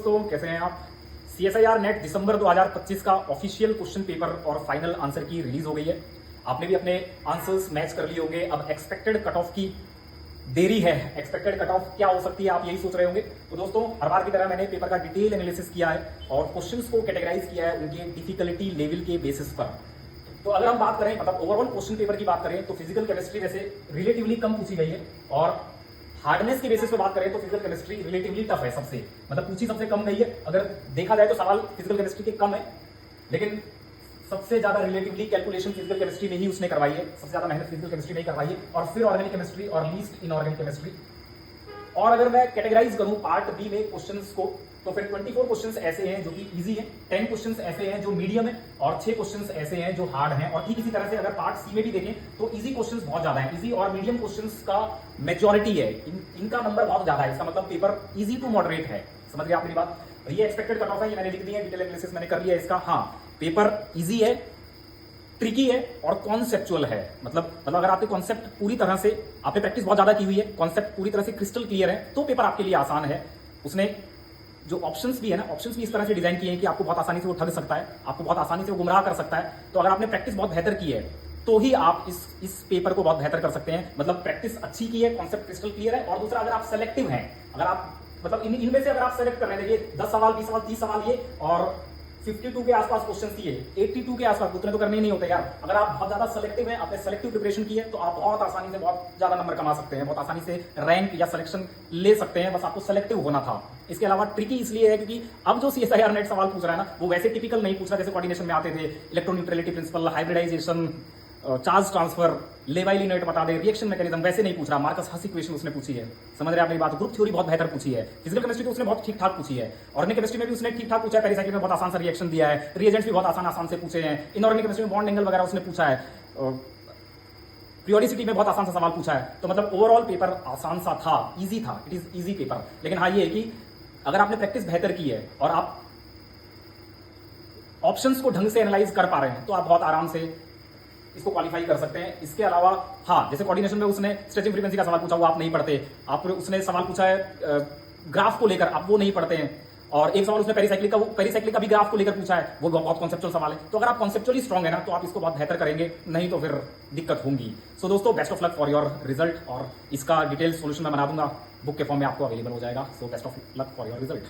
दोस्तों, कैसे हैं आप। CSIR नेट दिसंबर 2025 का ऑफिशियल क्वेश्चन पेपर और फाइनल आंसर की रिलीज हो गई है। आपने भी अपने आंसर्स मैच कर लिए होंगे। अब एक्सपेक्टेड कट ऑफ की देरी है। एक्सपेक्टेड कट ऑफ क्या हो सकती है, आप यही सोच रहे होंगे। तो दोस्तों, हर बार की तरह मैंने पेपर का डिटेल एनालिसिस किया है और क्वेश्चंस को कैटेगराइज किया है उनके डिफिकल्टी लेवल के बेसिस पर। तो अगर हम बात करें, मतलब ओवरऑल क्वेश्चन पेपर की बात करें, तो फिजिकल केमिस्ट्री वैसे रिलेटिवली कम पूछी गई है और हार्डनेस के बेसिस पे बात करें तो फिजिकल केमिस्ट्री रिलेटिवली टफ है सबसे, मतलब पूछी सबसे कम गई है। अगर देखा जाए तो सवाल फिजिकल केमिस्ट्री के कम है, लेकिन सबसे ज्यादा रिलेटिवली कैलकुलेशन फिजिकल केमिस्ट्री में ही उसने करवाई है। सबसे ज्यादा मेहनत फिजिकल केमिस्ट्री में ही करवाई है और फिर ऑर्गेनिक केमिस्ट्री और लीस्ट इनऑर्गेनिक केमिस्ट्री। और अगर मैं कैटेगराइज करूं पार्ट बी में क्वेश्चंस को, तो फिर 24 क्वेश्चंस ऐसे हैं जो कि इजी हैं, 10 क्वेश्चंस ऐसे हैं जो मीडियम है और 6 क्वेश्चंस ऐसे हैं जो हार्ड हैं। और ठीक इसी तरह से अगर पार्ट सी में भी देखें तो इजी क्वेश्चंस बहुत ज्यादा हैं। इजी और मीडियम क्वेश्चंस का मेजॉरिटी है, इनका नंबर बहुत ज्यादा है। इसका मतलब पेपर इजी टू मॉडरेट है। समझ गए आप मेरी बात। ये एक्सपेक्टेड कट ऑफ है, ये मैंने लिख दी है, डिटेल एनालिसिस मैंने कर लिया इसका। हाँ, पेपर इजी है, ट्रिकी है और कॉन्सेप्चुअल है। मतलब अगर आपके कॉन्सेप्ट पूरी तरह से, आपने प्रैक्टिस बहुत ज्यादा की हुई है, कॉन्सेप्ट पूरी तरह से क्रिस्टल क्लियर है, तो पेपर आपके लिए आसान है। उसने जो ऑप्शंस भी है ना, ऑप्शंस भी इस तरह से डिजाइन किए हैं कि आपको बहुत आसानी से वो ठग सकता है, आपको बहुत आसानी से वो गुमराह कर सकता है। तो अगर आपने प्रैक्टिस बहुत बेहतर की है तो ही आप इस पेपर को बहुत बेहतर कर सकते हैं। मतलब प्रैक्टिस अच्छी की है, कॉन्सेप्ट क्रिस्टल क्लियर है। और दूसरा, अगर आप सेलेक्टिव हैं, अगर आप मतलब इनमें से अगर आप सेलेक्ट कर रहे हैं, देखिए 10 सवाल, 20 सवाल, 30 सवाल ये और 52 के आसपास क्वेश्चन दिए, 82 के आसपास, उतने तो करने ही नहीं होते यार। अगर आप बहुत ज्यादा सेलेक्टिव हैं, आपने सेलेक्टिव प्रिपरेशन की है, तो आप बहुत आसानी से बहुत ज्यादा नंबर कमा सकते हैं, बहुत आसानी से रैंक या सिलेक्शन ले सकते हैं। बस आपको सेलेक्टिव होना था। इसके अलावा ट्रिकी इसलिए है क्योंकि अब जो CSIR नेट सवाल पूछ रहा है ना, वो वैसे टिपिकल नहीं पूछ रहा जैसे कोऑर्डिनेशन में आते थे। Electroneutrality principle, hybridisation, charge transfer, लेवाइली नेट बता दे, रिएक्शन मैकेनिज्म, वैसे नहीं पूछ रहा। मार्कस हस इक्वेशन उसने पूछी है। समझ रहे हैं अपनी बात। ग्रुप थ्योरी बहुत बेहतर पूछी है। फिजिकल केमिस्ट्री तो उसने बहुत ठीक ठाक पूछी है। ऑर्गेनिक केमिस्ट्री में भी उसने ठीक ठाक पूछा है। पेरिसाइक्लिक में बहुत आसान सा रिएक्शन दिया है। रिएजेंट्स भी बहुत आसान से पूछे हैं। इनऑर्गेनिक केमिस्ट्री में बॉन्ड एंगल वगैरह उसने पूछा है। पीरियोडिसिटी में बहुत आसान सा सवाल पूछा है। तो मतलब ओवरऑल पेपर आसान सा था, इजी था। It is easy paper. लेकिन हाँ, ये है कि अगर आपने प्रैक्टिस बेहतर की है और आप ऑप्शंस को ढंग से एनालाइज कर पा रहे हैं, तो आप बहुत आराम से इसको क्वालिफाई कर सकते हैं। इसके अलावा हाँ, जैसे कोऑर्डिनेशन में उसने स्ट्रेचिंग फ्रीक्वेंसी का सवाल पूछा, वो आप नहीं पढ़ते। आप उसने सवाल पूछा है ग्राफ को लेकर, आप वो नहीं पढ़ते हैं। और एक सवाल उसने पेरिसाइक्लिक का भी ग्राफ को लेकर पूछा है, वो बहुत कॉन्सेप्चुअल सवाल है। तो अगर आप कॉन्सेप्चुअली स्ट्रांग है ना, तो आप इसको बहुत बेहतर करेंगे, नहीं तो फिर दिक्कत होगी। सो दोस्तों, best of luck for your result. और इसका डिटेल सोल्यूशन मैं बना दूंगा, बुक के फॉर्म में आपको अवेलेबल हो जाएगा। So best of luck for your result.